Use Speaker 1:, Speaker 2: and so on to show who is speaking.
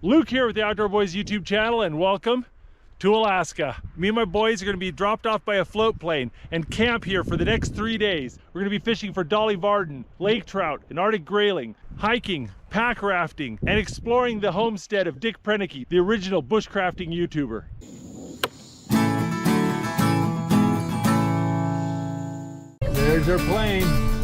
Speaker 1: Luke here with the Outdoor Boys YouTube channel, and welcome to Alaska. Me and my boys are going to be dropped off by a float plane and camp here for the next 3 days. We're going to be fishing for Dolly Varden, lake trout, and Arctic grayling, hiking, pack rafting, and exploring the homestead of Dick Prenicky, the original bushcrafting YouTuber. There's our plane.